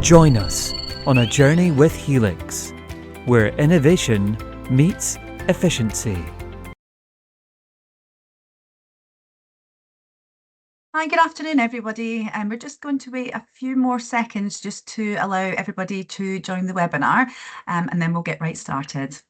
Join us on a journey with Helix, where innovation meets efficiency. Hi, good afternoon, everybody. We're just going to wait a few more seconds just to allow everybody to join the webinar, and then we'll get right started.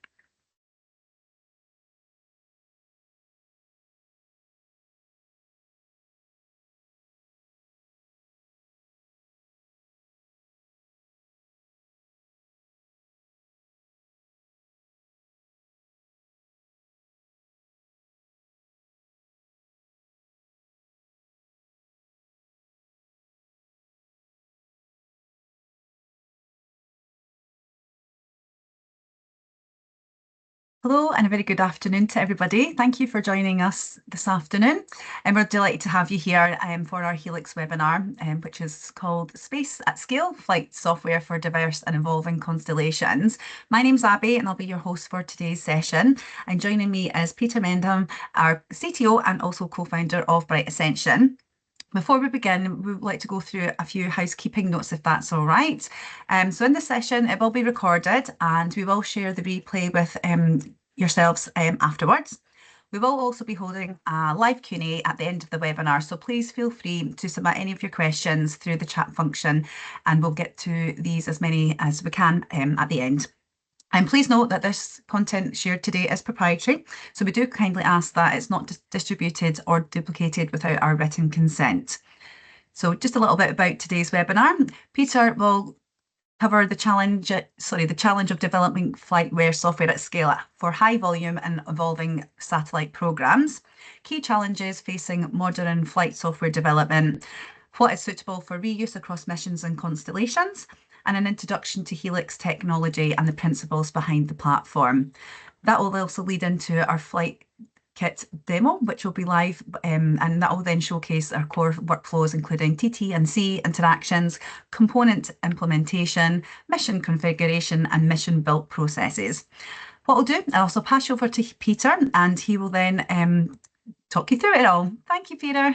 Hello and a very good afternoon to everybody. Thank you for joining us this afternoon. And we're delighted to have you here for our Helix webinar, which is called Space at Scale, Flight Software for Diverse and Evolving Constellations. My name's Abby and I'll be your host for today's session. And joining me is Peter Mendham, our CTO and also co-founder of Bright Ascension. Before we begin, we would like to go through a few housekeeping notes, if that's all right. So in this session, it will be recorded and we will share the replay with yourselves afterwards. We will also be holding a live Q&A at the end of the webinar, so please feel free to submit any of your questions through the chat function and we'll get to these as many as we can at the end. And please note that this content shared today is proprietary, so we do kindly ask that it's not distributed or duplicated without our written consent. So just a little bit about today's webinar. Peter will cover the challenge of developing flightware software at scale for high volume and evolving satellite programs, key challenges facing modern flight software development, what is suitable for reuse across missions and constellations, and an introduction to Helix technology and the principles behind the platform. That will also lead into our flight kit demo, which will be live, and that will then showcase our core workflows, including TT and C interactions, component implementation, mission configuration, and mission build processes. What I'll do, I'll also pass you over to Peter, and he will then talk you through it all. Thank you, Peter.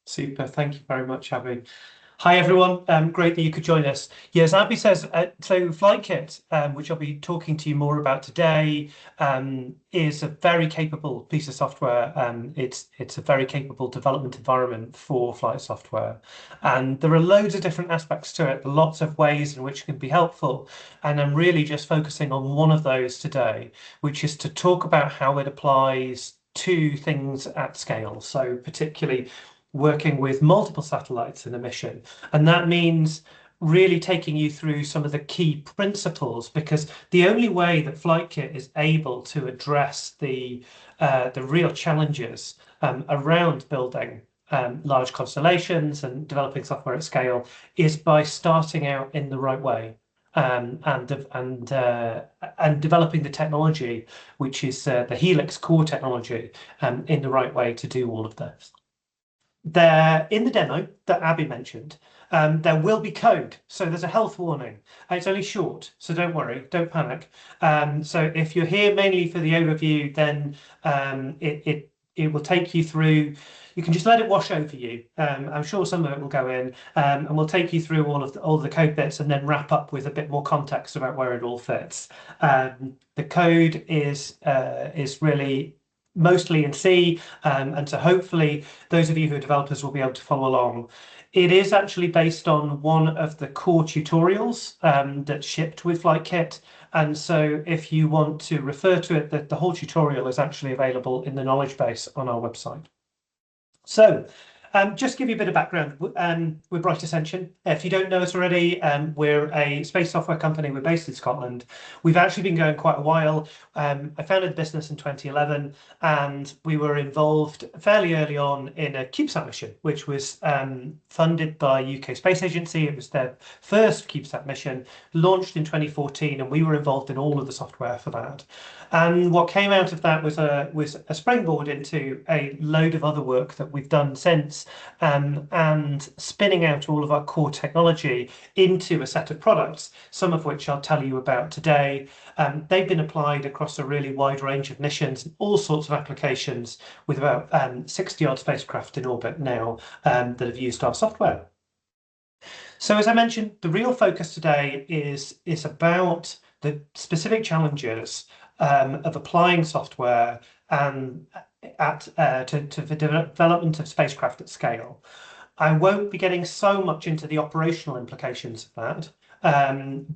Super, thank you very much, Abby. Hi everyone, great that you could join us. Yes, Abby says, so FlightKit, which I'll be talking to you more about today, is a very capable piece of software. It's a very capable development environment for flight software. And there are loads of different aspects to it, lots of ways in which it can be helpful. And I'm really just focusing on one of those today, which is to talk about how it applies to things at scale. So particularly working with multiple satellites in a mission. And that means really taking you through some of the key principles, because the only way that FlightKit is able to address the real challenges around building large constellations and developing software at scale is by starting out in the right way. And developing the technology, which is the Helix core technology, in the right way to do all of this. There, in the demo that Abby mentioned, there will be code. So there's a health warning. It's only short, so don't worry, don't panic. So if you're here mainly for the overview, then it will take you through. You can just let it wash over you. I'm sure some of it will go in, and we'll take you through all of the code bits, and then wrap up with a bit more context about where it all fits. The code is really mostly in C, and so hopefully those of you who are developers will be able to follow along. It is actually based on one of the core tutorials that's shipped with FlightKit, and so if you want to refer to it, the whole tutorial is actually available in the knowledge base on our website. So just to give you a bit of background, we're Bright Ascension. If you don't know us already, we're a space software company. We're based in Scotland. We've actually been going quite a while. I founded the business in 2011, and we were involved fairly early on in a CubeSat mission, which was funded by UK Space Agency. It was their first CubeSat mission, launched in 2014, and we were involved in all of the software for that. And what came out of that was a springboard into a load of other work that we've done since, and spinning out all of our core technology into a set of products, some of which I'll tell you about today. They've been applied across a really wide range of missions, all sorts of applications, with about 60 odd spacecraft in orbit now that have used our software. So as I mentioned, the real focus today is about the specific challenges of applying software and to the development of spacecraft at scale. I won't be getting so much into the operational implications of that.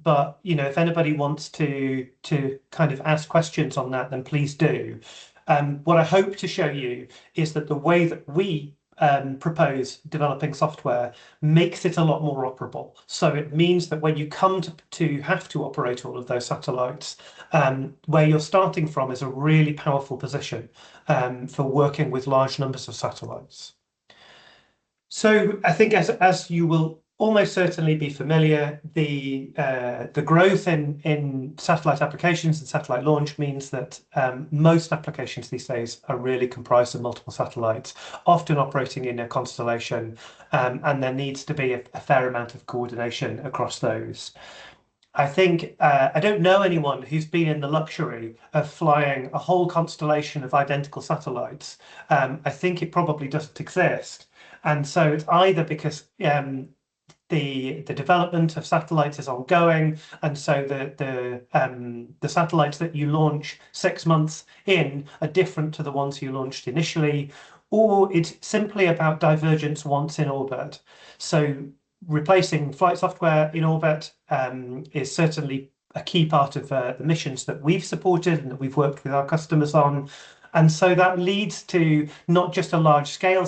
But if anybody wants to kind of ask questions on that, then please do. What I hope to show you is that the way that we propose developing software makes it a lot more operable. So it means that when you come to have to operate all of those satellites, where you're starting from is a really powerful position for working with large numbers of satellites. So I think as you will almost certainly be familiar, the growth in satellite applications and satellite launch means that most applications these days are really comprised of multiple satellites, often operating in a constellation, and there needs to be a fair amount of coordination across those. I think I don't know anyone who's been in the luxury of flying a whole constellation of identical satellites. I think it probably doesn't exist. And so it's either because the development of satellites is ongoing, and so the satellites that you launch 6 months in are different to the ones you launched initially, or it's simply about divergence once in orbit. So replacing flight software in orbit is certainly a key part of the missions that we've supported and that we've worked with our customers on. And so that leads to not just a large scale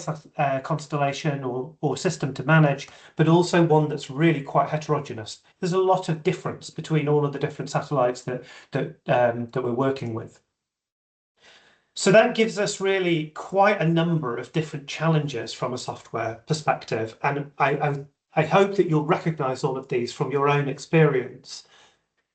constellation or system to manage, but also one that's really quite heterogeneous. There's a lot of difference between all of the different satellites that we're working with. So that gives us really quite a number of different challenges from a software perspective. And I hope that you'll recognize all of these from your own experience.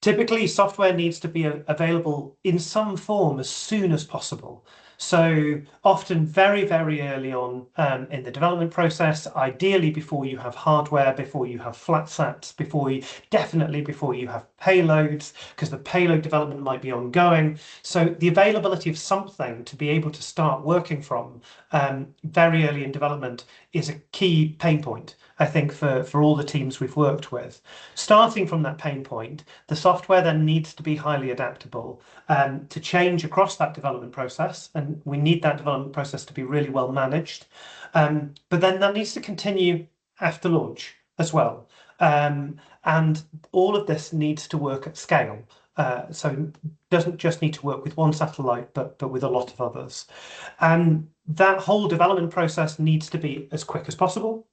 Typically, software needs to be available in some form as soon as possible. So often very, very early on in the development process, ideally before you have hardware, before you have flat sats, definitely before you have payloads, because the payload development might be ongoing. So the availability of something to be able to start working from very early in development is a key pain point, I think, for all the teams we've worked with. Starting from that pain point, the software then needs to be highly adaptable to change across that development process, and we need that development process to be really well managed. But then that needs to continue after launch as well. And all of this needs to work at scale. So it doesn't just need to work with one satellite, but with a lot of others. And that whole development process needs to be as quick as possible.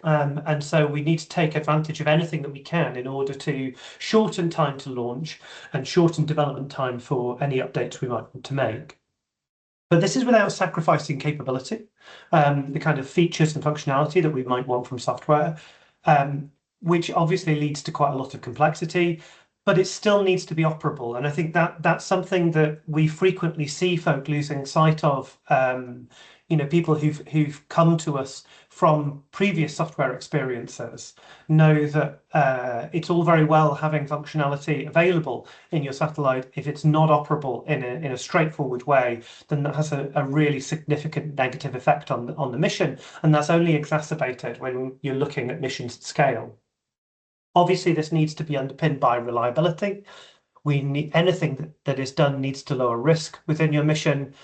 And so we need to take advantage of anything that we can in order to shorten time to launch and shorten development time for any updates we might want to make. But this is without sacrificing capability, the kind of features and functionality that we might want from software, which obviously leads to quite a lot of complexity, but it still needs to be operable. And I think that's something that we frequently see folk losing sight of. People who've come to us from previous software experiences know that it's all very well having functionality available in your satellite. If it's not operable in a straightforward way, then that has a really significant negative effect on the mission, and that's only exacerbated when you're looking at missions at scale. Obviously, this needs to be underpinned by reliability. We need anything that is done needs to lower risk within your mission.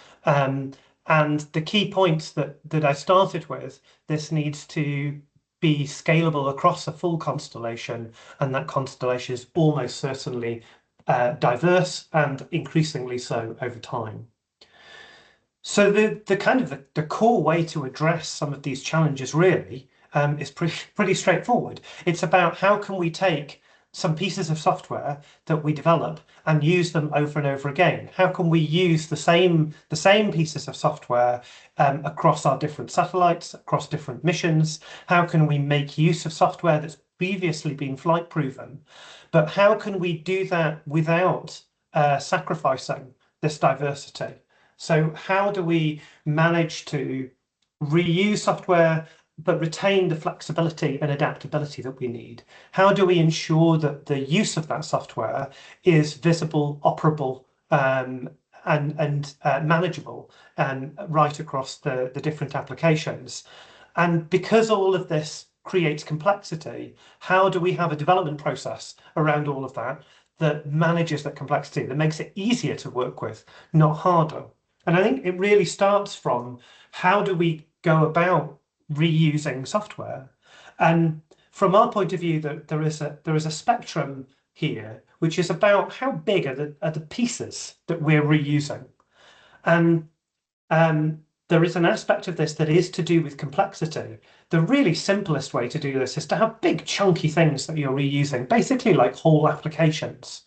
And the key points that I started with, this needs to be scalable across a full constellation, and that constellation is almost certainly diverse and increasingly so over time. So the core way to address some of these challenges really is pretty straightforward. It's about how can we take some pieces of software that we develop and use them over and over again. How can we use the same pieces of software across our different satellites, across different missions? How can we make use of software that's previously been flight proven? But how can we do that without sacrificing this diversity? So how do we manage to reuse software but retain the flexibility and adaptability that we need? How do we ensure that the use of that software is visible, operable, and manageable right across the different applications? And because all of this creates complexity, how do we have a development process around all of that that manages that complexity, that makes it easier to work with, not harder? And I think it really starts from how do we go about reusing software? And from our point of view, there is a spectrum here, which is about how big are the pieces that we're reusing. And there is an aspect of this that is to do with complexity. The really simplest way to do this is to have big chunky things that you're reusing, basically like whole applications.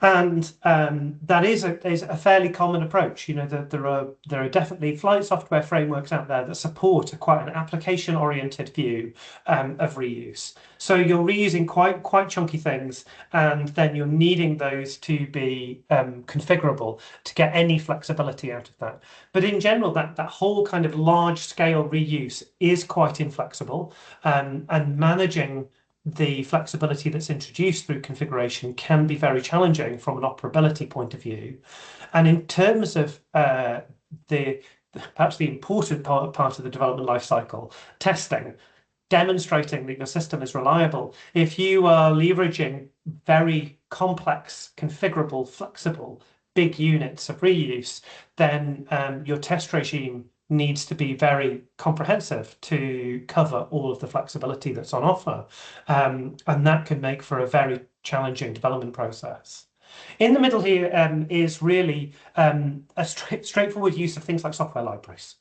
And that is a fairly common approach. You know, there are definitely flight software frameworks out there that support quite an application-oriented view of reuse. So you're reusing quite chunky things, and then you're needing those to be configurable to get any flexibility out of that. But in general, that whole kind of large-scale reuse is quite inflexible, and managing the flexibility that's introduced through configuration can be very challenging from an operability point of view. And in terms of perhaps the important part of the development lifecycle, testing, demonstrating that your system is reliable. If you are leveraging very complex, configurable, flexible, big units of reuse, then your test regime needs to be very comprehensive to cover all of the flexibility that's on offer. And that can make for a very challenging development process. In the middle here is really a straightforward use of things like software libraries.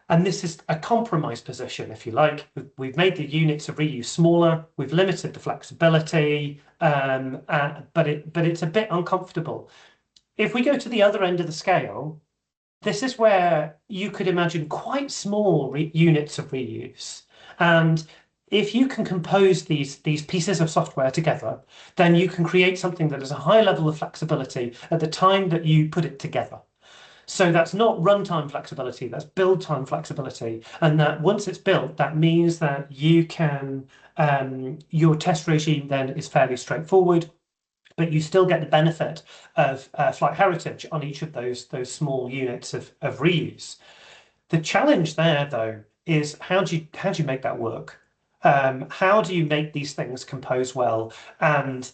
And this is a compromise position, if you like. We've made the units of reuse smaller, we've limited the flexibility, but it's a bit uncomfortable. If we go to the other end of the scale, this is where you could imagine quite small units of reuse. And if you can compose these pieces of software together, then you can create something that has a high level of flexibility at the time that you put it together. So that's not runtime flexibility, that's build time flexibility. And that once it's built, that means that you can, your test regime then is fairly straightforward, but you still get the benefit of flight heritage on each of those small units of reuse. The challenge there, though, is how do you make that work? How do you make these things compose well? And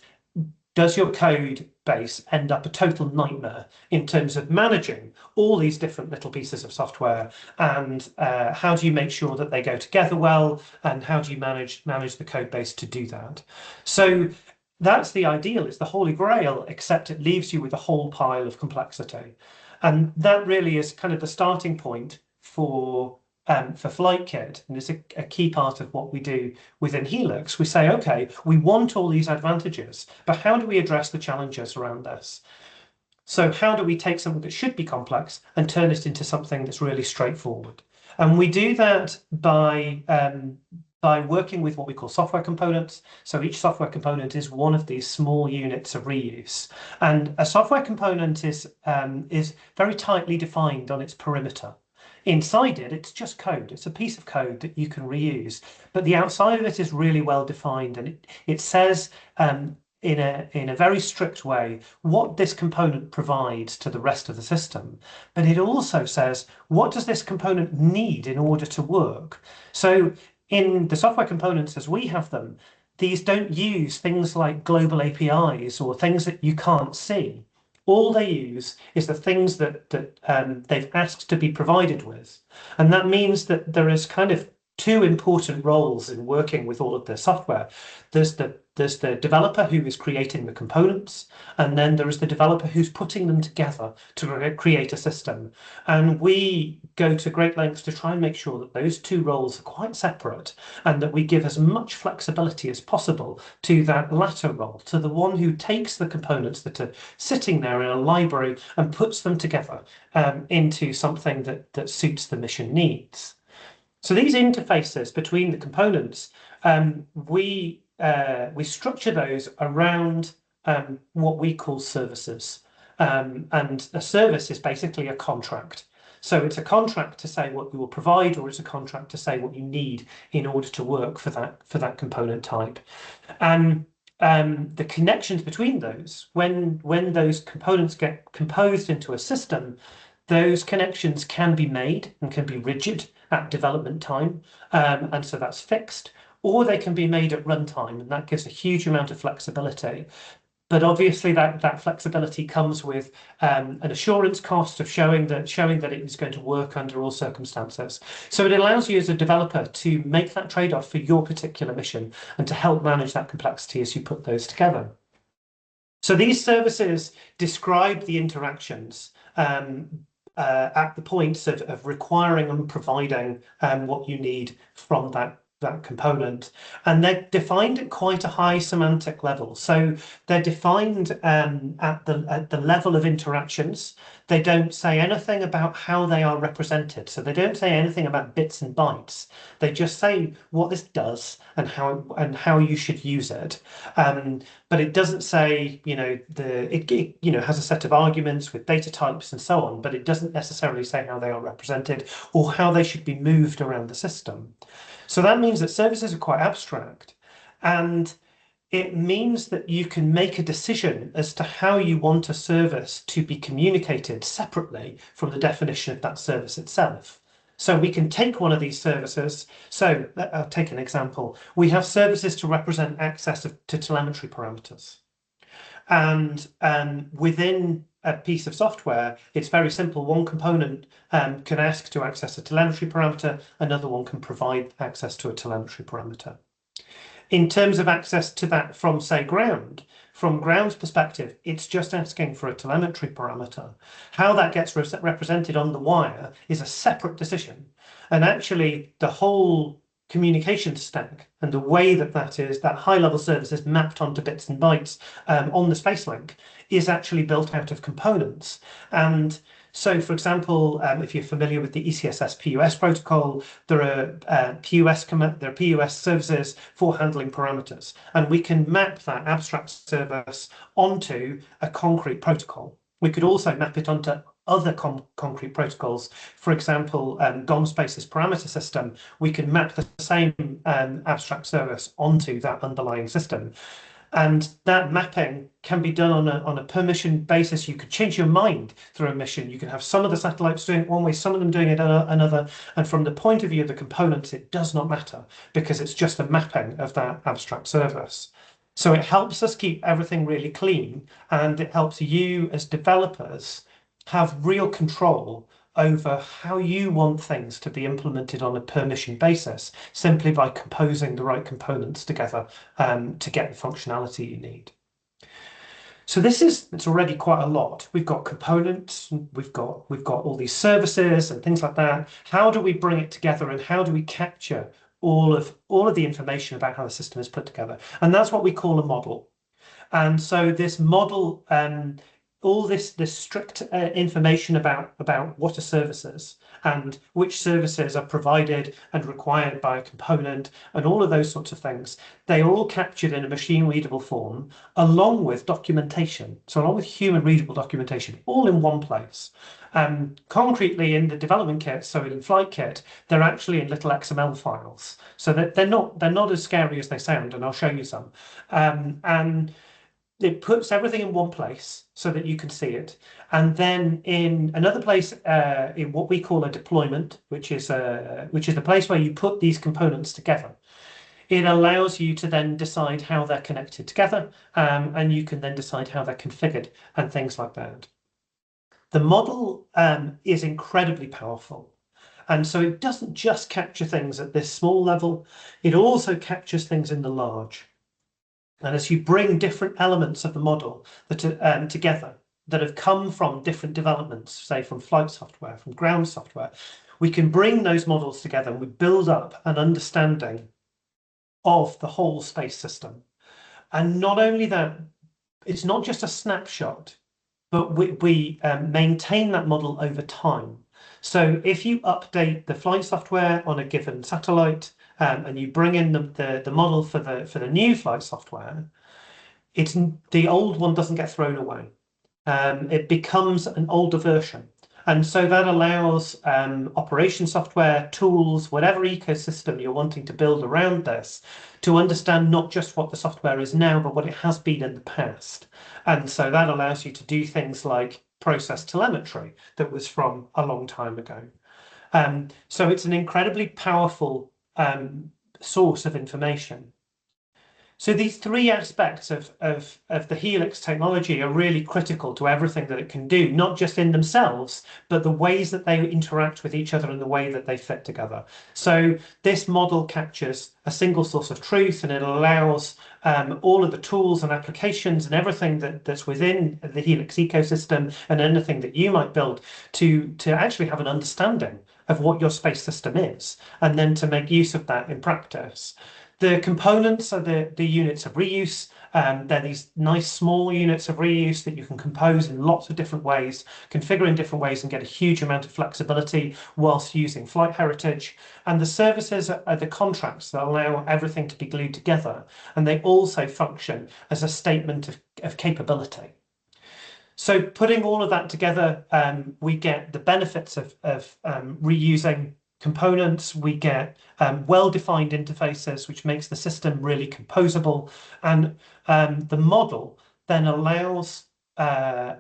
does your code base end up a total nightmare in terms of managing all these different little pieces of software? And how do you make sure that they go together well? And how do you manage the code base to do that? So that's the ideal, it's the holy grail, except it leaves you with a whole pile of complexity. And that really is kind of the starting point for FlightKit, and it's a key part of what we do within Helix. We say, okay, we want all these advantages, but how do we address the challenges around this? So how do we take something that should be complex and turn it into something that's really straightforward? And we do that by working with what we call software components. So each software component is one of these small units of reuse. And a software component is very tightly defined on its perimeter. Inside it, it's just code. It's a piece of code that you can reuse. But the outside of it is really well defined. And it says in a very strict way what this component provides to the rest of the system. But it also says, what does this component need in order to work? So in the software components as we have them, these don't use things like global APIs or things that you can't see. All they use is the things that they've asked to be provided with. And that means that there is kind of two important roles in working with all of the software. There's the developer who is creating the components, and then there is the developer who's putting them together to create a system. And we go to great lengths to try and make sure that those two roles are quite separate, and that we give as much flexibility as possible to that latter role, to the one who takes the components that are sitting there in a library and puts them together into something that suits the mission needs. So these interfaces between the components, we structure those around what we call services. And a service is basically a contract. So it's a contract to say what you will provide, or it's a contract to say what you need in order to work for that component type. And the connections between those, when those components get composed into a system, those connections can be made and can be rigid at development time, and so that's fixed, or they can be made at runtime, and that gives a huge amount of flexibility. But obviously that flexibility comes with an assurance cost of showing that it is going to work under all circumstances. So it allows you as a developer to make that trade-off for your particular mission and to help manage that complexity as you put those together. So these services describe the interactions at the points of requiring and providing what you need from that component, and they're defined at quite a high semantic level. So they're defined at the level of interactions. They don't say anything about how they are represented. So they don't say anything about bits and bytes. They just say what this does and how you should use it. But it doesn't say, it has a set of arguments with data types and so on, but it doesn't necessarily say how they are represented or how they should be moved around the system. So that means that services are quite abstract, and it means that you can make a decision as to how you want a service to be communicated separately from the definition of that service itself. So we can take one of these services. So I'll take an example. We have services to represent access to telemetry parameters. And within a piece of software, it's very simple. One component can ask to access a telemetry parameter, another one can provide access to a telemetry parameter. In terms of access to that from, say, ground, from ground's perspective, it's just asking for a telemetry parameter. How that gets represented on the wire is a separate decision. And actually, the whole communication stack and the way that high-level service is mapped onto bits and bytes on the space link is actually built out of components. And so, for example, if you're familiar with the ECSS PUS protocol, there are PUS services for handling parameters, and we can map that abstract service onto a concrete protocol. We could also map it onto other concrete protocols. For example, GomSpace's parameter system, we can map the same abstract service onto that underlying system. And that mapping can be done on a per mission basis. You could change your mind through a mission. You can have some of the satellites doing it one way, some of them doing it another. And from the point of view of the components, it does not matter because it's just a mapping of that abstract service. So it helps us keep everything really clean, and it helps you as developers have real control over how you want things to be implemented on a per mission basis, simply by composing the right components together to get the functionality you need. So it's already quite a lot. We've got components, we've got all these services and things like that. How do we bring it together, and how do we capture all of the information about how the system is put together? And that's what we call a model. And so this model, all this strict information about what a service is and which services are provided and required by a component and all of those sorts of things, they are all captured in a machine readable form along with documentation. So along with human readable documentation, all in one place. Concretely in the development kit, so in Flight Kit, they're actually in little XML files. So that they're not as scary as they sound, and I'll show you some. And it puts everything in one place so that you can see it. And then in another place, in what we call a deployment, which is the place where you put these components together, it allows you to then decide how they're connected together, and you can then decide how they're configured and things like that. The model is incredibly powerful. And so it doesn't just capture things at this small level, it also captures things in the large. And as you bring different elements of the model that are together, that have come from different developments, say from flight software, from ground software, we can bring those models together and we build up an understanding of the whole space system. And not only that, it's not just a snapshot, but we maintain that model over time. So if you update the flight software on a given satellite, and you bring in the model for the new flight software, the old one doesn't get thrown away. It becomes an older version. And so that allows operation software, tools, whatever ecosystem you're wanting to build around this, to understand not just what the software is now, but what it has been in the past. And so that allows you to do things like process telemetry that was from a long time ago. So it's an incredibly powerful source of information. So these three aspects of the Helix technology are really critical to everything that it can do, not just in themselves, but the ways that they interact with each other and the way that they fit together. So this model captures a single source of truth, and it allows all of the tools and applications and everything that's within the Helix ecosystem and anything that you might build to actually have an understanding of what your space system is, and then to make use of that in practice. The components are the units of reuse. They're these nice small units of reuse that you can compose in lots of different ways, configure in different ways, and get a huge amount of flexibility whilst using flight heritage. And the services are the contracts that allow everything to be glued together. And they also function as a statement of capability. So putting all of that together, we get the benefits of reusing components. We get well-defined interfaces, which makes the system really composable. And the model then allows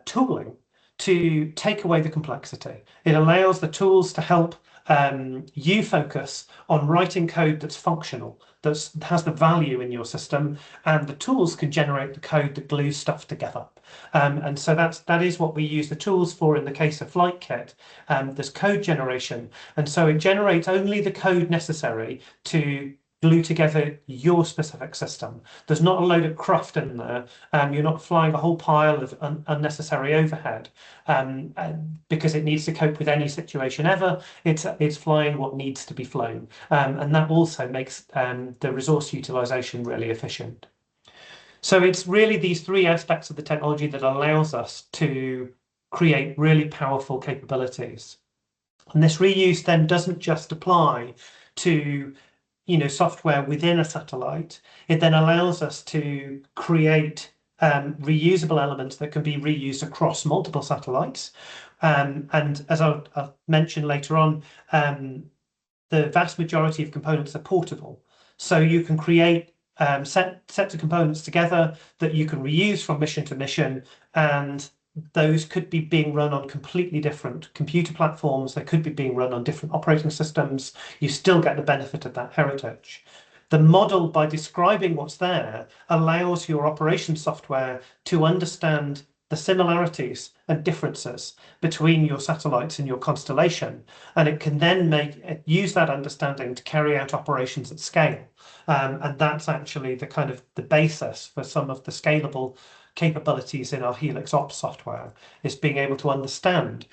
tooling to take away the complexity. It allows the tools to help you focus on writing code that's functional, that has the value in your system, and the tools can generate the code that glues stuff together. And so that is what we use the tools for in the case of FlightKit. There's code generation, and so it generates only the code necessary to glue together your specific system. There's not a load of cruft in there. You're not flying a whole pile of unnecessary overhead because it needs to cope with any situation ever. It's flying what needs to be flown. And that also makes the resource utilization really efficient. So it's really these three aspects of the technology that allows us to create really powerful capabilities. And this reuse then doesn't just apply to software within a satellite. It then allows us to create reusable elements that can be reused across multiple satellites. And as I'll mention later on, the vast majority of components are portable. So you can create sets of components together that you can reuse from mission to mission, and those could be being run on completely different computer platforms. They could be being run on different operating systems. You still get the benefit of that heritage. The model, by describing what's there, allows your operation software to understand the similarities and differences between your satellites and your constellation, and it can then use that understanding to carry out operations at scale. And that's actually the basis for some of the scalable capabilities in our Helix Ops software, is being able to understand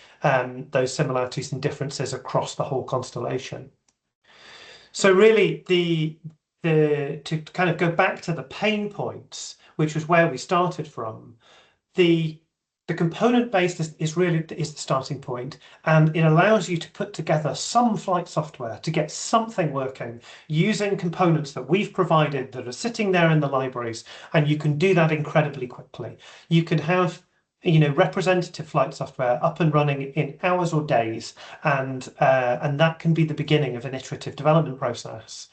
those similarities and differences across the whole constellation. So really, to kind of go back to the pain points, which was where we started from, the component base is the starting point, and it allows you to put together some flight software to get something working using components that we've provided that are sitting there in the libraries, and you can do that incredibly quickly. You can have representative flight software up and running in hours or days, and that can be the beginning of an iterative development process.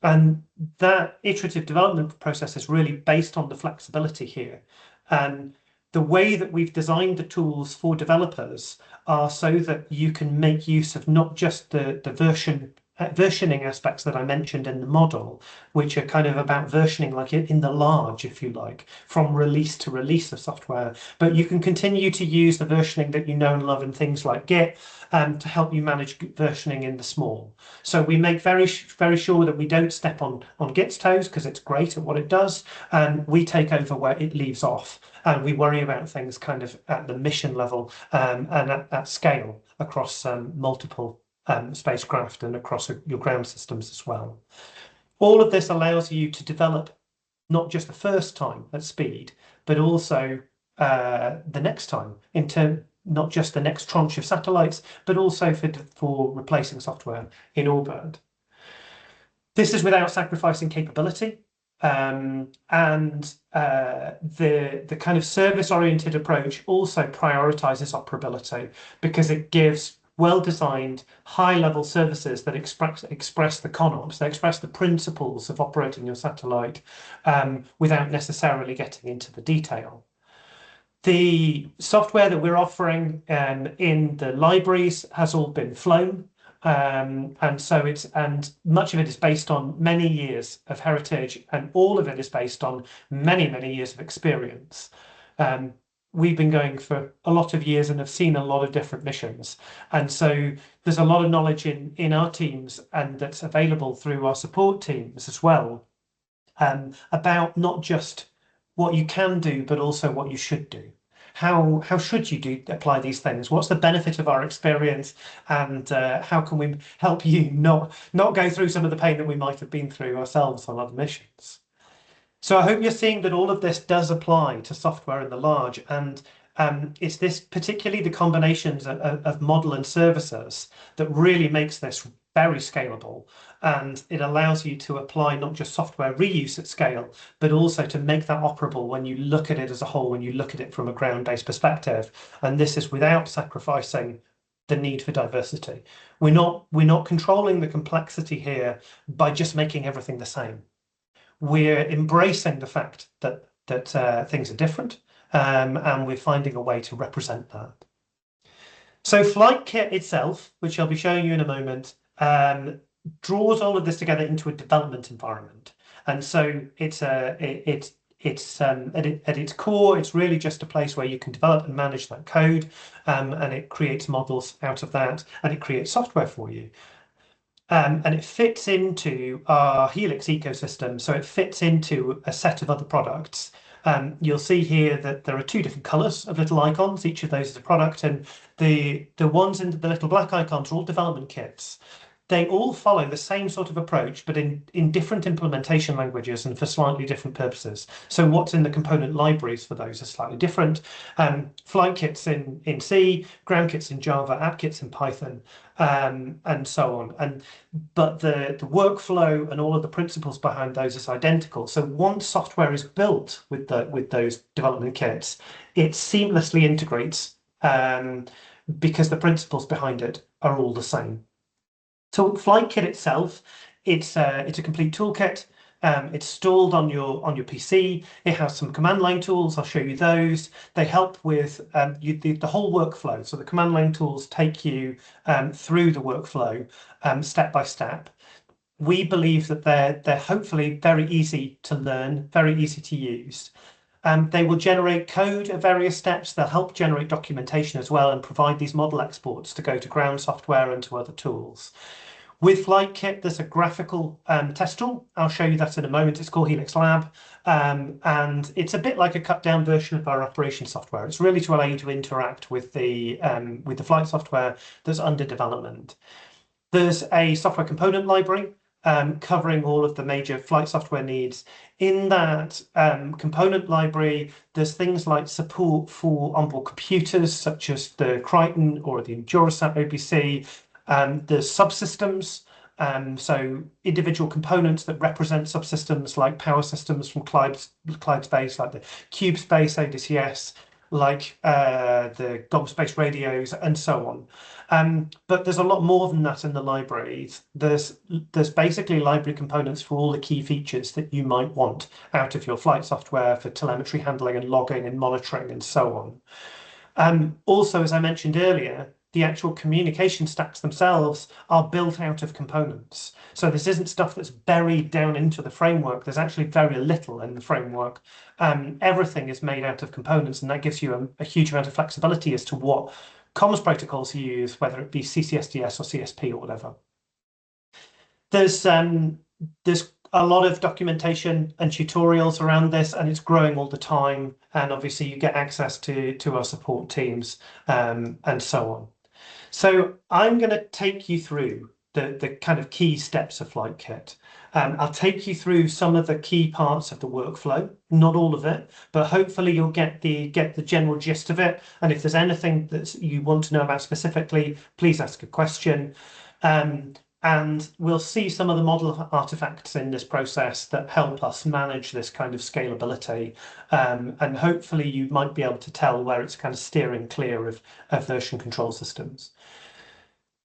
And that iterative development process is really based on the flexibility here. And the way that we've designed the tools for developers are so that you can make use of not just the versioning aspects that I mentioned in the model, which are kind of about versioning like in the large, if you like, from release to release of software, but you can continue to use the versioning that you know and love in things like Git to help you manage versioning in the small. So we make very sure that we don't step on Git's toes, because it's great at what it does, and we take over where it leaves off. And we worry about things kind of at the mission level and at scale across multiple spacecraft and across your ground systems as well. All of this allows you to develop not just the first time at speed, but also the next time, not just the next tranche of satellites, but also for replacing software in orbit. This is without sacrificing capability. And the kind of service-oriented approach also prioritizes operability, because it gives well-designed, high-level services that express the ConOps, they express the principles of operating your satellite without necessarily getting into the detail. The software that we're offering in the libraries has all been flown. And much of it is based on many years of heritage, and all of it is based on many years of experience. We've been going for a lot of years and have seen a lot of different missions, and so there's a lot of knowledge in our teams, and that's available through our support teams as well, about not just what you can do, but also what you should do. How should you apply these things? What's the benefit of our experience, and how can we help you not go through some of the pain that we might have been through ourselves on other missions? So I hope you're seeing that all of this does apply to software in the large, and it's this particularly the combinations of model and services that really makes this very scalable, and it allows you to apply not just software reuse at scale, but also to make that operable when you look at it as a whole, when you look at it from a ground-based perspective. And this is without sacrificing the need for diversity. We're not controlling the complexity here by just making everything the same. We're embracing the fact that things are different, and we're finding a way to represent that. So Flight Kit itself, which I'll be showing you in a moment, draws all of this together into a development environment. And so at its core, it's really just a place where you can develop and manage that code, and it creates models out of that, and it creates software for you. And it fits into our Helix ecosystem, so it fits into a set of other products. You'll see here that there are two different colors of little icons. Each of those is a product, and the ones in the little black icons are all development kits. They all follow the same sort of approach, but in different implementation languages and for slightly different purposes. So what's in the component libraries for those are slightly different. Flight kits in C, ground kits in Java, app kits in Python, and so on. But the workflow and all of the principles behind those is identical. So once software is built with those development kits, it seamlessly integrates, because the principles behind it are all the same. So Flight Kit itself, it's a complete toolkit. It's installed on your PC. It has some command line tools. I'll show you those. They help with the whole workflow. So the command line tools take you through the workflow step by step. We believe that they're hopefully very easy to learn, very easy to use. They will generate code at various steps. They'll help generate documentation as well and provide these model exports to go to ground software and to other tools. With Flight Kit, there's a graphical test tool. I'll show you that in a moment. It's called Helix Lab, and it's a bit like a cut-down version of our operation software. It's really to allow you to interact with the flight software that's under development. There's a software component library covering all of the major flight software needs. In that component library, there's things like support for onboard computers, such as the Crichton or the Endurosat OBC. There's subsystems, so individual components that represent subsystems like power systems from Clyde Space, like the Cube Space ADCS, like the Gob Space radios, and so on. But there's a lot more than that in the libraries. There's basically library components for all the key features that you might want out of your flight software for telemetry handling and logging and monitoring and so on. Also, as I mentioned earlier, the actual communication stacks themselves are built out of components. So this isn't stuff that's buried down into the framework. There's actually very little in the framework. Everything is made out of components, and that gives you a huge amount of flexibility as to what comms protocols you use, whether it be CCSDS or CSP or whatever. There's a lot of documentation and tutorials around this, and it's growing all the time. And obviously you get access to our support teams, and so on. So I'm going to take you through the kind of key steps of Flight Kit. I'll take you through some of the key parts of the workflow, not all of it, but hopefully you'll get the general gist of it. And if there's anything that you want to know about specifically, please ask a question. And we'll see some of the model artifacts in this process that help us manage this kind of scalability. And hopefully you might be able to tell where it's kind of steering clear of version control systems.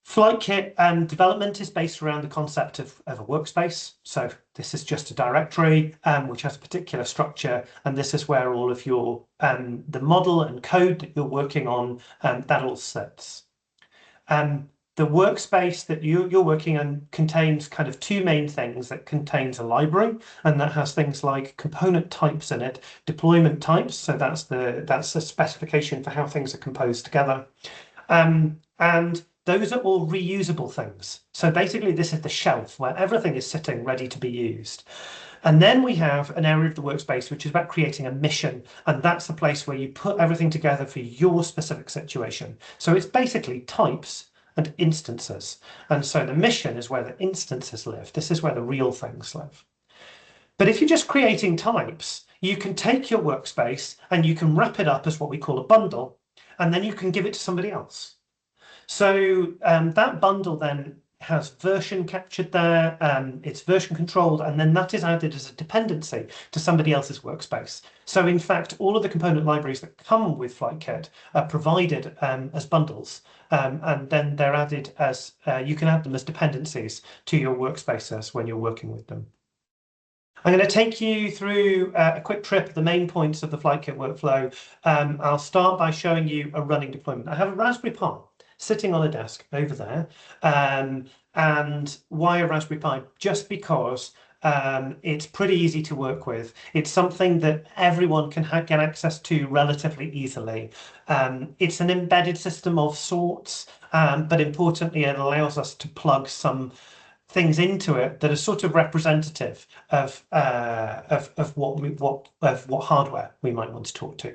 Flight Kit development is based around the concept of a workspace. So this is just a directory which has a particular structure, and this is where all of your the model and code that you're working on, that all sits. the workspace that you're working on contains kind of two main things. That contains a library, and that has things like component types in it, deployment types. So that's a specification for how things are composed together. And those are all reusable things. So basically, this is the shelf where everything is sitting ready to be used. And then we have an area of the workspace which is about creating a mission, and that's the place where you put everything together for your specific situation. So it's basically types and instances. And so the mission is where the instances live. This is where the real things live. But if you're just creating types, you can take your workspace and you can wrap it up as what we call a bundle, and then you can give it to somebody else. So that bundle then has version captured there, it's version controlled, and then that is added as a dependency to somebody else's workspace. So in fact, all of the component libraries that come with FlightKit are provided as bundles, and then they're added as, you can add them as dependencies to your workspaces when you're working with them. I'm going to take you through a quick trip of the main points of the FlightKit workflow. I'll start by showing you a running deployment. I have a Raspberry Pi sitting on a desk over there. And why a Raspberry Pi? Just because it's pretty easy to work with. It's something that everyone can get access to relatively easily. It's an embedded system of sorts, but importantly, it allows us to plug some things into it that are sort of representative of what hardware we might want to talk to.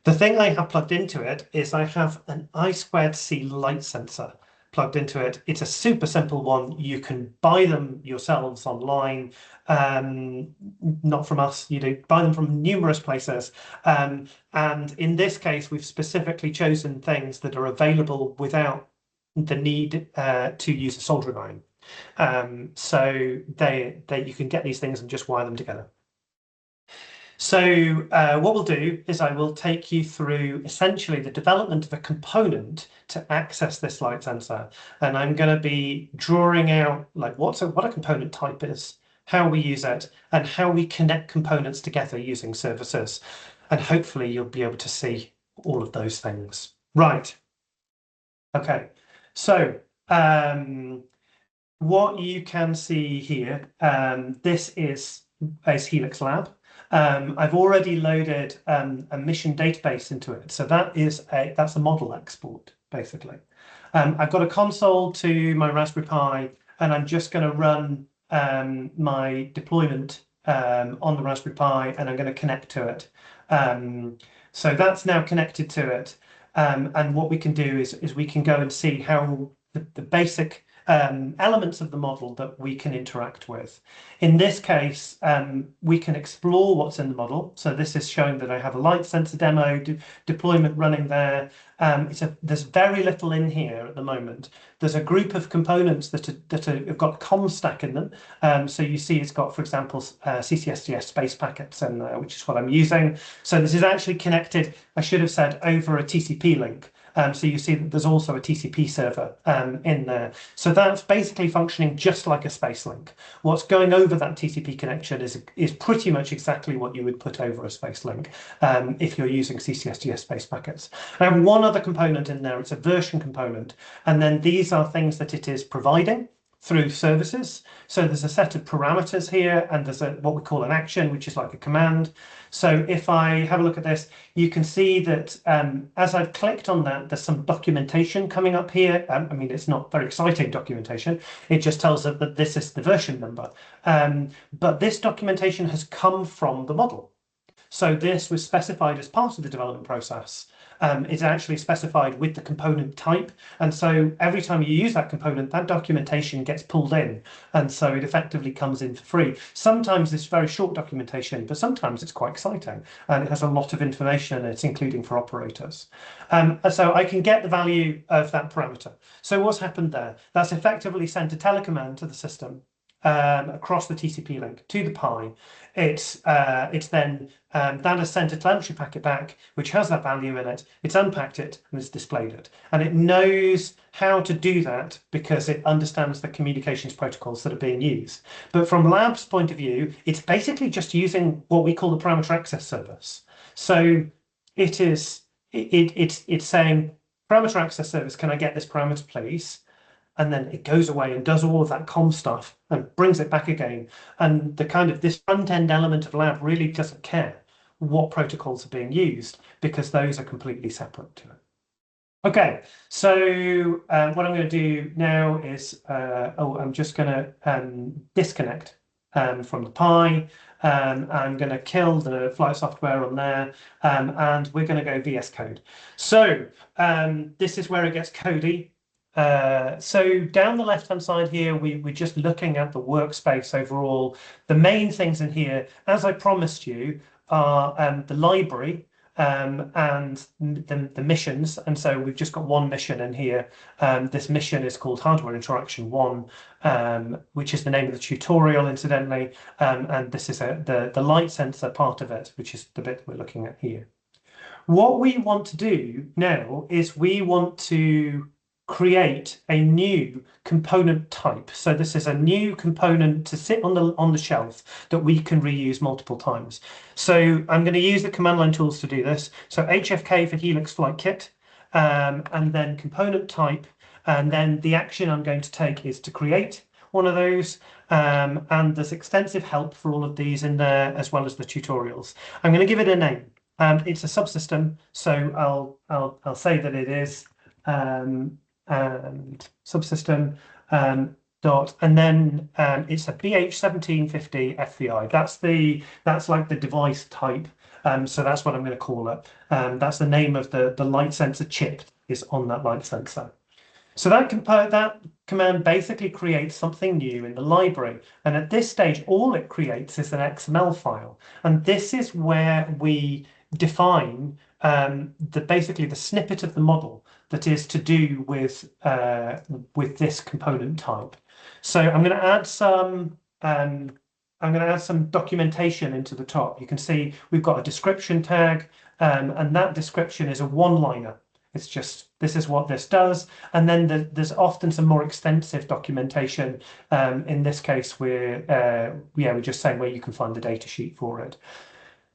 The thing I have plugged into it is I have an I2C light sensor plugged into it. It's a super simple one. You can buy them yourselves online, not from us. You buy them from numerous places. And in this case, we've specifically chosen things that are available without the need to use a soldering iron. So you can get these things and just wire them together. So what we'll do is I will take you through essentially the development of a component to access this light sensor. And I'm going to be drawing out like what a component type is, how we use it, and how we connect components together using services. And hopefully you'll be able to see all of those things. Right. Okay. So what you can see here, this is Helix Lab. I've already loaded a mission database into it, so that's a model export basically. I've got a console to my Raspberry Pi, and I'm just going to run my deployment on the Raspberry Pi, and I'm going to connect to it. So that's now connected to it, and what we can do is we can go and see how the basic elements of the model that we can interact with. In this case, we can explore what's in the model. So this is showing that I have a light sensor demo deployment running there. There's very little in here at the moment. There's a group of components that have got com stack in them. So you see it's got, for example, CCSDS space packets in there, which is what I'm using. So this is actually connected, I should have said, over a TCP link. So you see that there's also a TCP server in there. So that's basically functioning just like a space link. What's going over that TCP connection is pretty much exactly what you would put over a space link if you're using CCSDS space packets. I have one other component in there. It's a version component. And then these are things that it is providing through services. So there's a set of parameters here, and there's what we call an action, which is like a command. So if I have a look at this, you can see that as I've clicked on that, there's some documentation coming up here. I mean, it's not very exciting documentation. It just tells us that this is the version number. But this documentation has come from the model. So this was specified as part of the development process. It's actually specified with the component type. And so every time you use that component, that documentation gets pulled in. And so it effectively comes in for free. Sometimes it's very short documentation, but sometimes it's quite exciting. And it has a lot of information, and it's including for operators. So I can get the value of that parameter. So what's happened there? That's effectively sent a telecommand to the system across the TCP link to the Pi. It's then that has sent a telemetry packet back, which has that value in it. It's unpacked it and it's displayed it, and it knows how to do that because it understands the communications protocols that are being used. But from Lab's point of view, it's basically just using what we call the parameter access service. So it's saying parameter access service, can I get this parameter, please? and then it goes away and does all of that com stuff and brings it back again. And the kind of this front end element of lab really doesn't care what protocols are being used because those are completely separate to it. Okay, so what I'm going to do now is, I'm just going to disconnect from the Pi. I'm going to kill the flight software on there, and we're going to go VS Code. So this is where it gets codey. So down the left-hand side here, we're just looking at the workspace overall. The main things in here, as I promised you, are the library, and the missions. And so we've just got one mission in here. This mission is called Hardware Interaction 1, which is the name of the tutorial, incidentally. And this is the light sensor part of it, which is the bit we're looking at here. What we want to do now is we want to create a new component type. So this is a new component to sit on the shelf that we can reuse multiple times. So I'm going to use the command line tools to do this. So HFK for Helix Flight Kit, and then component type, and then the action I'm going to take is to create one of those, and there's extensive help for all of these in there, as well as the tutorials. I'm going to give it a name. It's a subsystem, so I'll say that it is and subsystem dot, and then it's a BH1750 FVI. That's like the device type. So that's what I'm going to call it. That's the name of the light sensor chip is on that light sensor. So that command basically creates something new in the library. And at this stage, all it creates is an XML file. And this is where we define basically the snippet of the model that is to do with this component type. So I'm going to add some documentation into the top. You can see we've got a description tag, and that description is a one-liner. It's just, this is what this does. And then there's often some more extensive documentation. In this case, we're just saying where you can find the data sheet for it.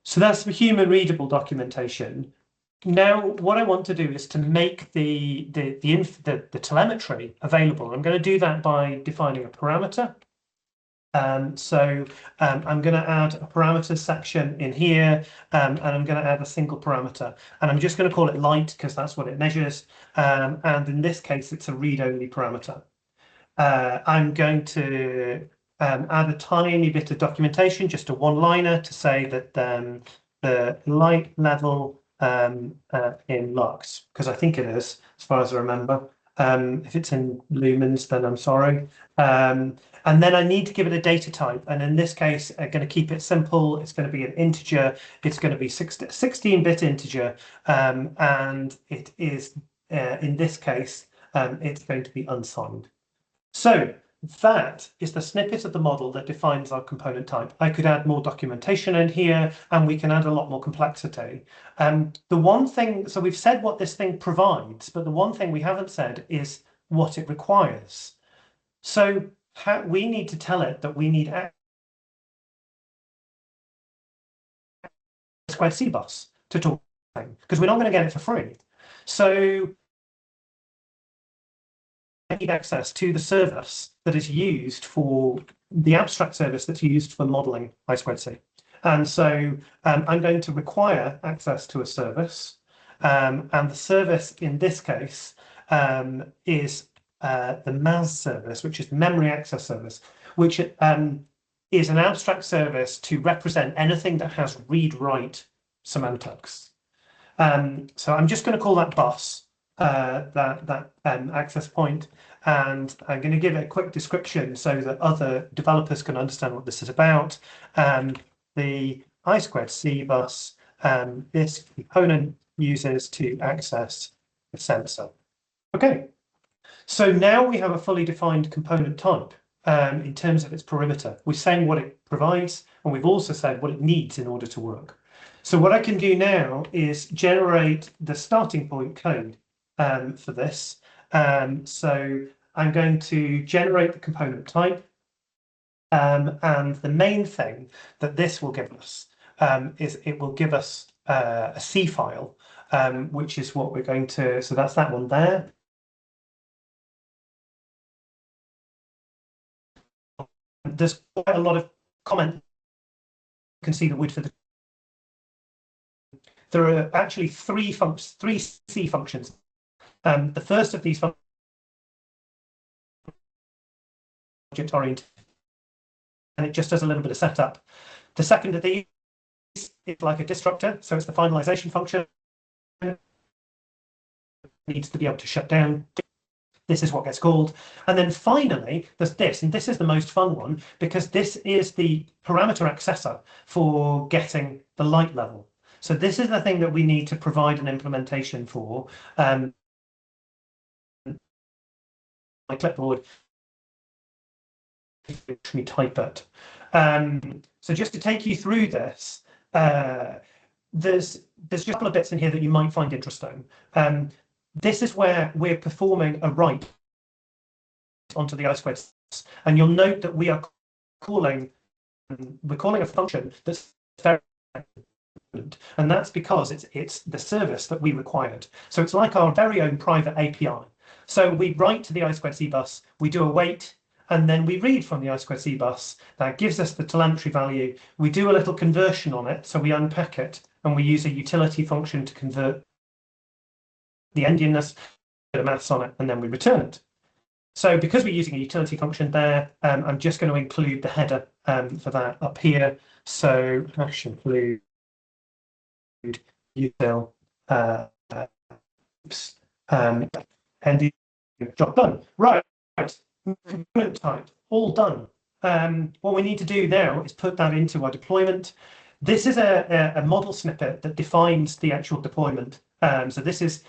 So that's the human readable documentation. Now, what I want to do is to make the telemetry available. I'm going to do that by defining a parameter. I'm going to add a parameters section in here, and I'm going to add a single parameter. And I'm just going to call it light because that's what it measures. And in this case, it's a read-only parameter. I'm going to add a tiny bit of documentation, just a one-liner to say that the light level in lux, because I think it is, as far as I remember. If it's in lumens, then I'm sorry. And then I need to give it a data type. And in this case, I'm going to keep it simple. It's going to be an integer. It's going to be 16-bit integer. And it is, in this case, it's going to be unsigned. So that is the snippet of the model that defines our component type. I could add more documentation in here, and we can add a lot more complexity. The one thing, so we've said what this thing provides, but the one thing we haven't said is what it requires. So we need to tell it that we need squared C bus to talk, because we're not going to get it for free. So I need access to the service that is used for the abstract service that's used for modeling I squared C. And so I'm going to require access to a service. And the service in this case is the MAS service, which is the memory access service, which is an abstract service to represent anything that has read-write semantics. So I'm just going to call that bus, that access point, and I'm going to give it a quick description so that other developers can understand what this is about. The I squared C bus, this component uses to access the sensor. Okay, so now we have a fully defined component type in terms of its perimeter. We're saying what it provides, and we've also said what it needs in order to work. So what I can do now is generate the starting point code for this. So I'm going to generate the component type. And the main thing that this will give us is it will give us a C file, which is what we're going to, so that's that one there. there's quite a lot of comment. You can see the wood for the. There are actually three C functions. The first of these functions object oriented, and it just does a little bit of setup. The second of these is like a disruptor, so it's the finalization function. It needs to be able to shut down. This is what gets called. And then finally, there's this, and this is the most fun one, because this is the parameter accessor for getting the light level. So this is the thing that we need to provide an implementation for. My clipboard, let me type it. So just to take you through this, there's just a couple of bits in here that you might find interesting. This is where we're performing a write onto the I2C, and you'll note that we're calling a function that's very important, and that's because it's the service that we required. So it's like our very own private API. So we write to the I2C bus, we do a wait, and then we read from the I2C bus. That gives us the telemetry value. We do a little conversion on it, so we unpack it, and we use a utility function to convert the endianness, bit of maths on it, and then we return it. So because we're using a utility function there, I'm just going to include the header for that up here. So hash include util and job done. Right, component type, all done. What we need to do now is put that into our deployment. This is a model snippet that defines the actual deployment. So this is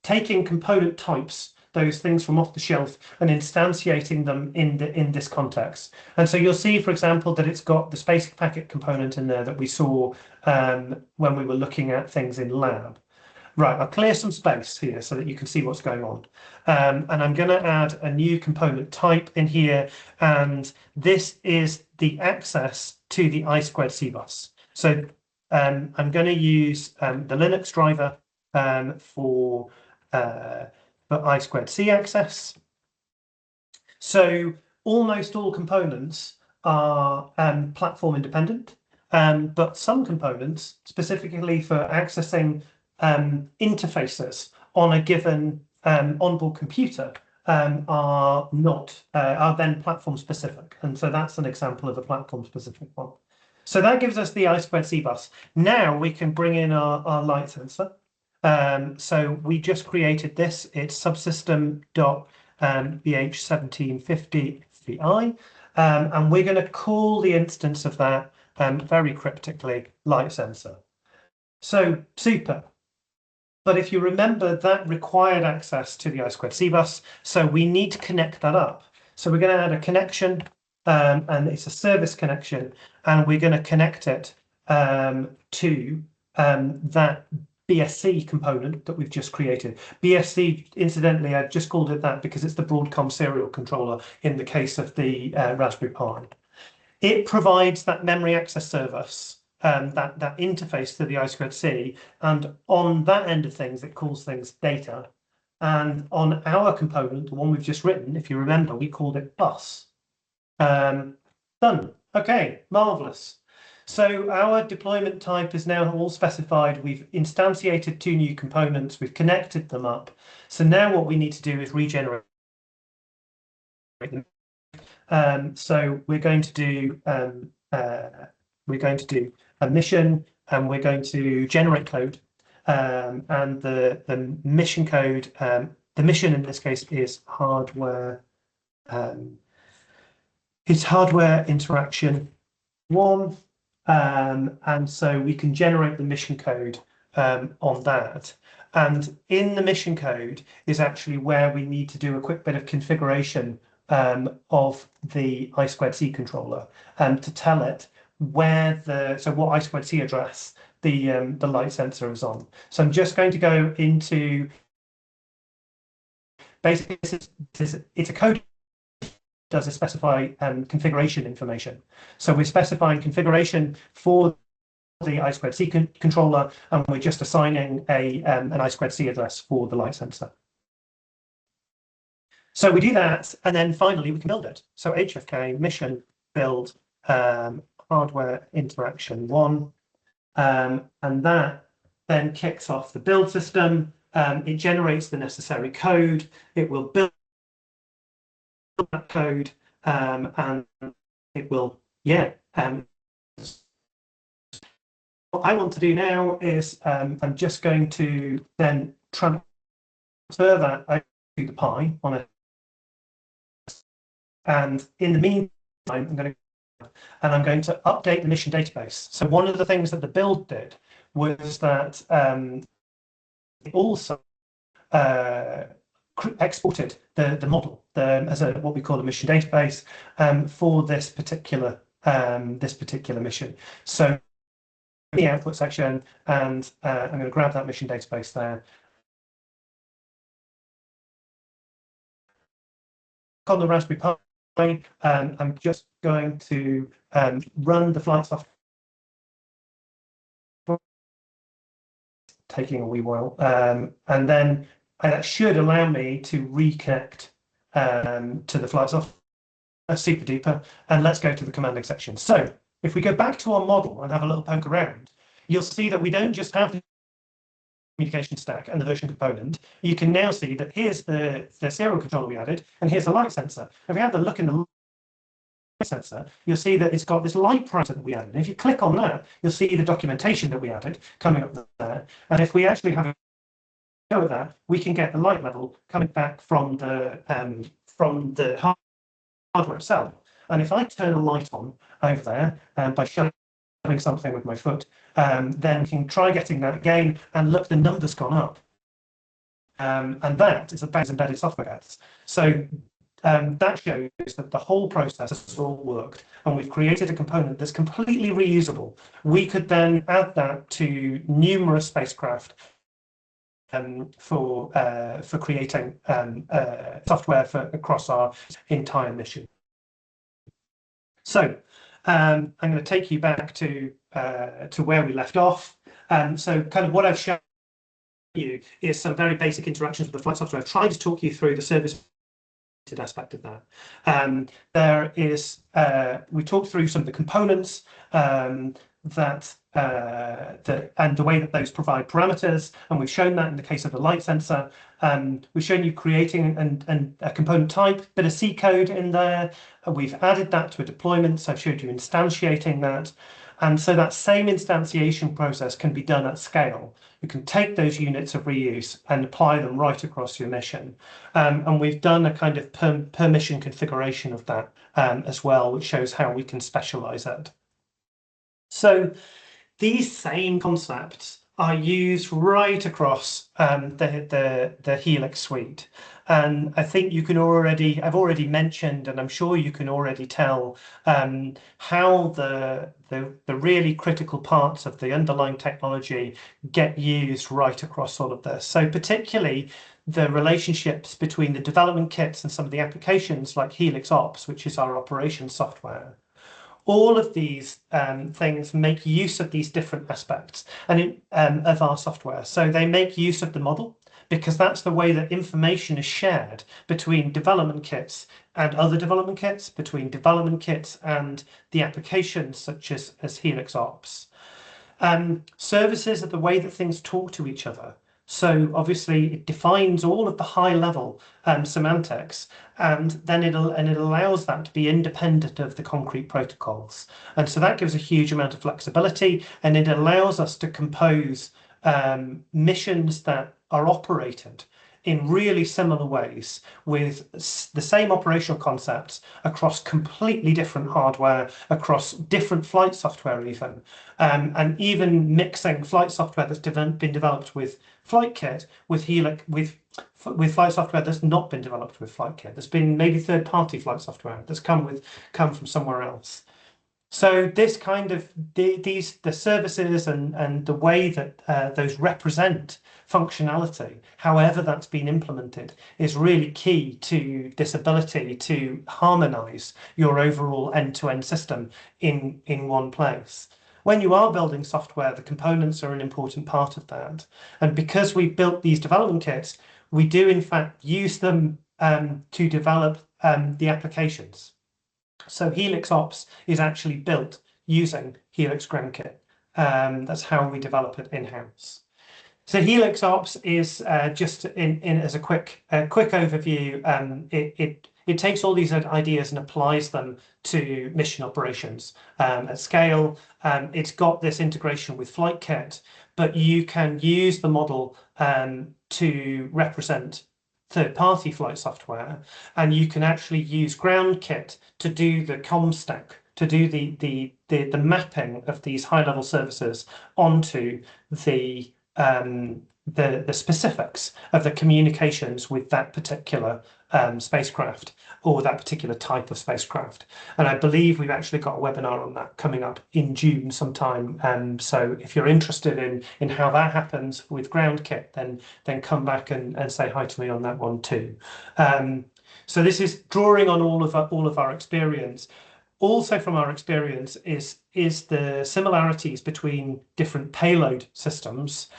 taking component types, those things from off the shelf, and instantiating them in this context. And so you'll see, for example, that it's got the space packet component in there that we saw when we were looking at things in lab. Right, I'll clear some space here so that you can see what's going on. And I'm going to add a new component type in here, and this is the access to the I2C bus. So I'm going to use the Linux driver for I2C access. So almost all components are platform independent, but some components, specifically for accessing interfaces on a given onboard computer, are then platform specific, and so that's an example of a platform specific one. So that gives us the I2C bus. Now we can bring in our light sensor. So we just created this. It's subsystem.bh1750vi, and we're going to call the instance of that very cryptically light sensor. So super. But if you remember, that required access to the I2C bus, so we need to connect that up. So we're going to add a connection, and it's a service connection, and we're going to connect it to that BSC component that we've just created. BSC, incidentally, I just called it that because it's the Broadcom serial controller in the case of the Raspberry Pi. It provides that memory access service, that interface to the I2C, and on that end of things, it calls things data. And on our component, the one we've just written, if you remember, we called it bus. Done. Okay, marvelous. So our deployment type is now all specified. We've instantiated two new components. We've connected them up. So now what we need to do is regenerate them. So we're going to do a mission, and we're going to generate code. And the mission code, the mission in this case is hardware. It's hardware interaction 1. And so we can generate the mission code on that. And in the mission code is actually where we need to do a quick bit of configuration of the I2C controller to tell it where what I2C address the light sensor is on. So I'm just going to go into basically it's a code does specify configuration information. So we're specifying configuration for the I2C controller, and we're just assigning an I2C address for the light sensor. So we do that, and then finally we can build it. So HFK mission build hardware interaction 1, and that then kicks off the build system. It generates the necessary code. It will build that code, and it will, what I want to do now is I'm just going to then transfer that over to the Pi on it, and in the meantime, I'm going to update the mission database. So one of the things that the build did was that it also exported the model as what we call a mission database for this particular mission. So the output section, and I'm going to grab that mission database there. On the Raspberry Pi, I'm just going to run the flight software, taking a wee while, and then that should allow me to reconnect to the flight software super duper, and let's go to the commanding section. So if we go back to our model and have a little poke around, you'll see that we don't just have the communication stack and the version component. You can now see that here's the serial controller we added, and here's the light sensor. If we have a look in the light sensor, you'll see that it's got this light parameter that we added. And if you click on that, you'll see the documentation that we added coming up there. And if we actually have a go at that, we can get the light level coming back from the hardware itself. And if I turn a light on over there by shoving something with my foot, then we can try getting that again, and look, the number's gone up. And that is about embedded software gets. So that shows that the whole process has all worked, and we've created a component that's completely reusable. We could then add that to numerous spacecraft for creating software across our entire mission. So I'm going to take you back to where we left off. So kind of what I've shown you is some very basic interactions with the flight software. I've tried to talk you through the service aspect of that. There is, we talked through some of the components and the way that those provide parameters, and we've shown that in the case of the light sensor. We've shown you creating a component type, bit of C code in there. We've added that to a deployment, so I've showed you instantiating that. And so that same instantiation process can be done at scale. You can take those units of reuse and apply them right across your mission. And we've done a kind of per mission configuration of that as well, which shows how we can specialize it. So these same concepts are used right across the Helix suite. And I think you can I've already mentioned, and I'm sure you can already tell how the really critical parts of the underlying technology get used right across all of this. So particularly the relationships between the development kits and some of the applications like Helix Ops, which is our operations software. All of these things make use of these different aspects of our software. So they make use of the model, because that's the way that information is shared between development kits and other development kits, between development kits and the applications such as Helix Ops. Services are the way that things talk to each other. So obviously it defines all of the high level semantics, and then it allows that to be independent of the concrete protocols. And so that gives a huge amount of flexibility, and it allows us to compose missions that are operated in really similar ways with the same operational concepts across completely different hardware, across different flight software even, and even mixing flight software that's been developed with FlightKit with Helix, with flight software that's not been developed with FlightKit. There's been maybe third-party flight software that's come from somewhere else. So this kind of the services and the way that those represent functionality, however that's been implemented, is really key to this ability to harmonize your overall end-to-end system in one place. When you are building software, the components are an important part of that. And because we've built these development kits, we do in fact use them to develop the applications. So Helix Ops is actually built using Helix GroundKit. That's how we develop it in-house. So Helix Ops is just in as a quick overview. It takes all these ideas and applies them to mission operations at scale. It's got this integration with FlightKit, but you can use the model to represent third-party flight software, and you can actually use GroundKit to do the comm stack, to do the mapping of these high-level services onto the specifics of the communications with that particular spacecraft or that particular type of spacecraft. And I believe we've actually got a webinar on that coming up in June sometime. So if you're interested in how that happens with GroundKit, then come back and say hi to me on that one too. So this is drawing on all of our experience. Also from our experience is the similarities between different payload systems.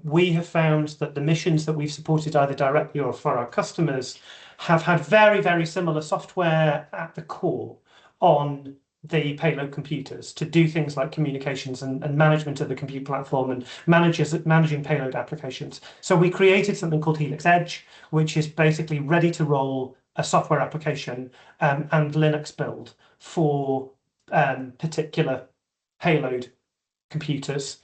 We have found that the missions that we've supported either directly or for our customers have had very, very similar software at the core on the payload computers to do things like communications and management of the compute platform and managing payload applications. So we created something called Helix Edge, which is basically ready to roll a software application and Linux build for particular payload computers.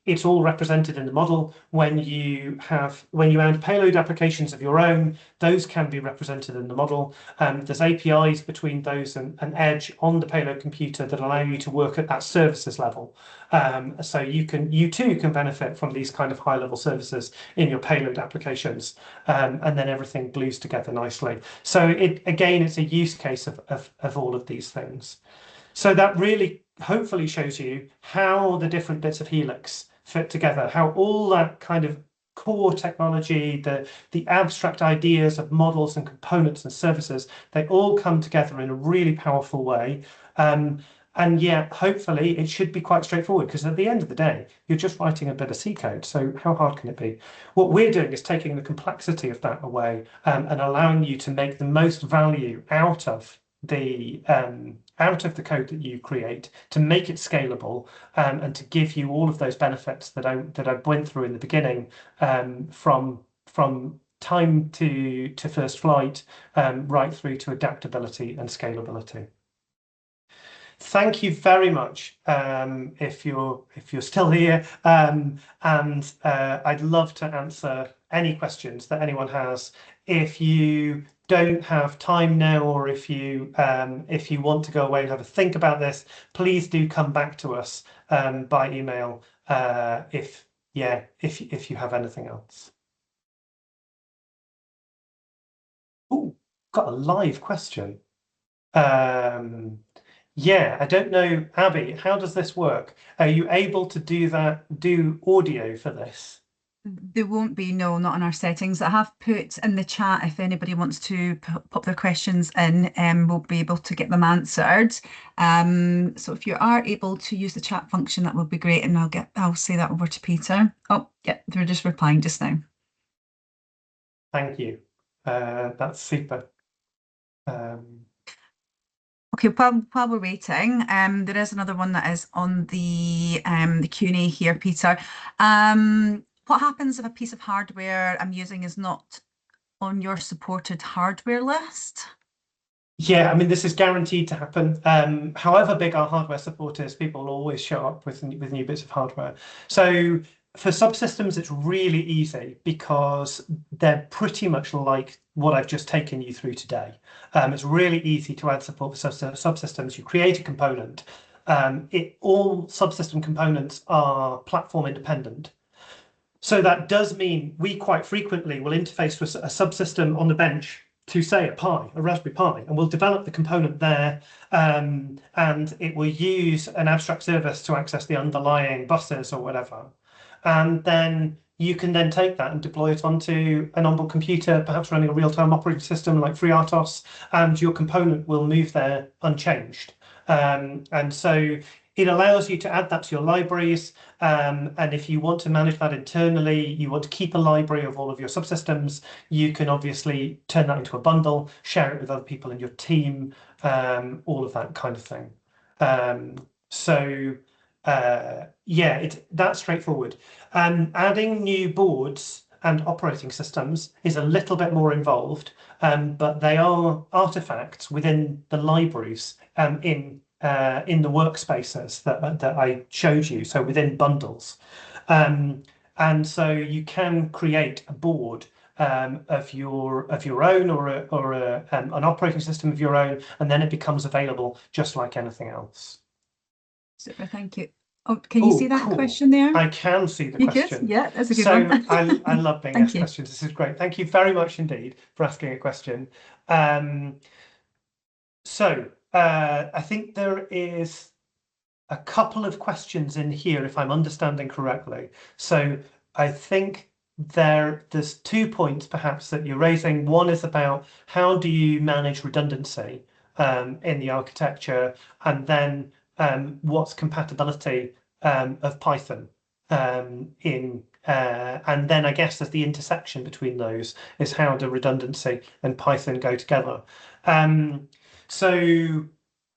It's all represented in the model. When you add payload applications of your own, those can be represented in the model. There's APIs between those and Edge on the payload computer that allow you to work at that services level. So you too can benefit from these kind of high-level services in your payload applications, and then everything glues together nicely. So it's a use case of all of these things. So that really hopefully shows you how the different bits of Helix fit together, how all that kind of core technology, the abstract ideas of models and components and services, they all come together in a really powerful way. And yet, hopefully, it should be quite straightforward, because at the end of the day, you're just writing a bit of C code. So how hard can it be? What we're doing is taking the complexity of that away and allowing you to make the most value out of the code that you create, to make it scalable, and to give you all of those benefits that I went through in the beginning, from time to first flight, right through to adaptability and scalability. Thank you very much, if you're still here, and I'd love to answer any questions that anyone has. If you don't have time now, or if you want to go away and have a think about this, please do come back to us by email if you have anything else. Oh, got a live question. Yeah, I don't know, Abby, how does this work? Are you able to do audio for this? There won't be, no, not in our settings. I have put in the chat if anybody wants to pop their questions in, we'll be able to get them answered. So if you are able to use the chat function, that would be great, and I'll say that over to Peter. Oh, yeah, they're just replying just now. Thank you. That's super. Okay, while we're waiting, there is another one that is on the Q&A here, Peter. What happens if a piece of hardware I'm using is not on your supported hardware list? Yeah, I mean, this is guaranteed to happen. However big our hardware support is, people will always show up with new bits of hardware. So for subsystems, it's really easy because they're pretty much like what I've just taken you through today. It's really easy to add support for subsystems. You create a component. All subsystem components are platform independent. So that does mean we quite frequently will interface with a subsystem on the bench to, say, a Raspberry Pi, and we'll develop the component there, and it will use an abstract service to access the underlying buses or whatever. And then you can then take that and deploy it onto an onboard computer, perhaps running a real-time operating system like FreeRTOS, and your component will move there unchanged. And so it allows you to add that to your libraries. And if you want to manage that internally, you want to keep a library of all of your subsystems, you can obviously turn that into a bundle, share it with other people in your team, all of that kind of thing. Yeah, that's straightforward. Adding new boards and operating systems is a little bit more involved, but they are artifacts within the libraries in the workspaces that I showed you, so within bundles. And so you can create a board of your own, or an operating system of your own, and then it becomes available just like anything else. Super, thank you. Oh, can you see that cool. question there? I can see the You question. good? Yeah, that's a good So one. I love being Thank asked you. questions. This is great. Thank you very much indeed for asking a question. I think there is a couple of questions in here, if I'm understanding correctly. So I think there's 2 points perhaps that you're raising. One is about how do you manage redundancy in the architecture, and then what's compatibility of Python and then I guess there's the intersection between those is how do redundancy and Python go together. And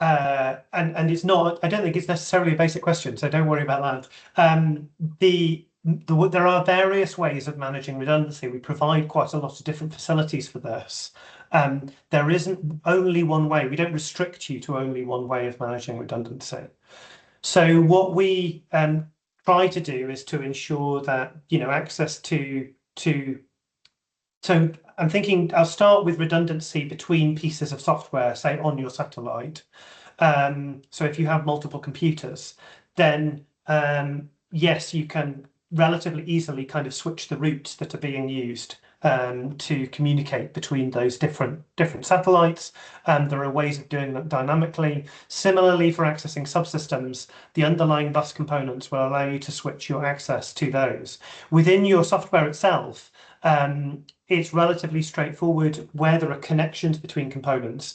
it's not, I don't think it's necessarily a basic question, so don't worry about that. There are various ways of managing redundancy. We provide quite a lot of different facilities for this. There isn't only one way. We don't restrict you to only one way of managing redundancy. So what we try to do is to ensure that, access to so I'm thinking I'll start with redundancy between pieces of software, say on your satellite. So if you have multiple computers, then yes, you can relatively easily kind of switch the routes that are being used to communicate between those different satellites. There are ways of doing that dynamically. Similarly, for accessing subsystems, the underlying bus components will allow you to switch your access to those. Within your software itself, it's relatively straightforward. Where there are connections between components,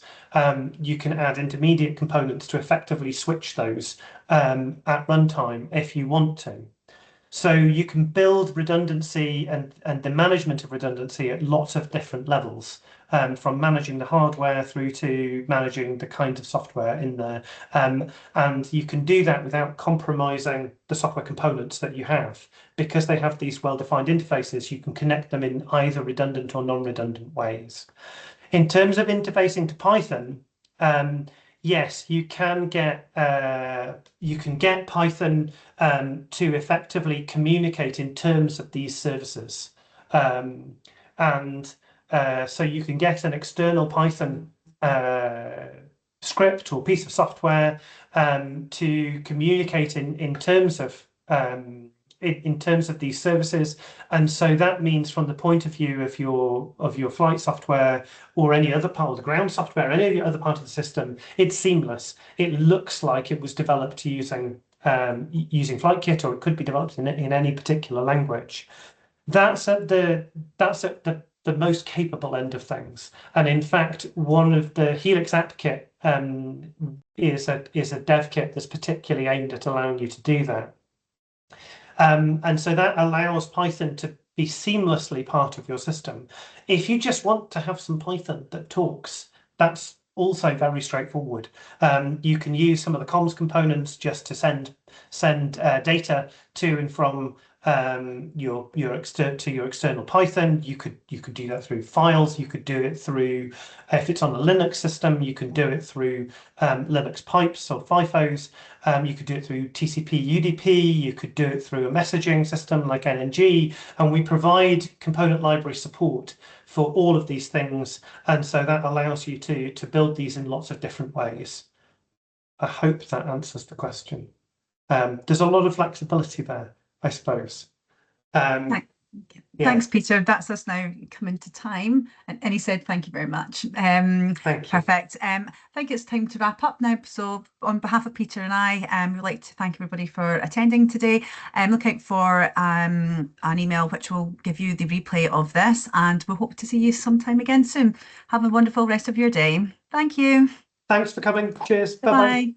you can add intermediate components to effectively switch those at runtime if you want to. So you can build redundancy and the management of redundancy at lots of different levels, from managing the hardware through to managing the kind of software in there. And you can do that without compromising the software components that you have. Because they have these well-defined interfaces, you can connect them in either redundant or non-redundant ways. In terms of interfacing to Python, yes, you can get Python to effectively communicate in terms of these services, so you can get an external Python script or piece of software to communicate in terms of these services. And so that means, from the point of view of your flight software or any other part of the ground software, any other part of the system, it's seamless. It looks like it was developed using FlightKit, or it could be developed in any particular language. That's at the most capable end of things. And in fact, one of the Helix app kit is a dev kit that's particularly aimed at allowing you to do that. And so that allows Python to be seamlessly part of your system. If you just want to have some Python that talks, that's also very straightforward. You can use some of the comms components just to send data to and from your external Python. You could do that through files. You could do it through, if it's on a Linux system, you can do it through Linux pipes or FIFOs. You could do it through TCP UDP. You could do it through a messaging system like NNG, and we provide component library support for all of these things, and so that allows you to build these in lots of different ways. I hope that answers the question. There's a lot of flexibility there, I suppose. Thanks, Peter. That's us now coming to time. And he said, thank you very much. Thank you. Perfect. I think it's time to wrap up now. So on behalf of Peter and I, we'd like to thank everybody for attending today. Look out for an email which will give you the replay of this, and we'll hope to see you sometime again soon. Have a wonderful rest of your day. Thank you. Thanks for coming. Cheers. Bye-bye.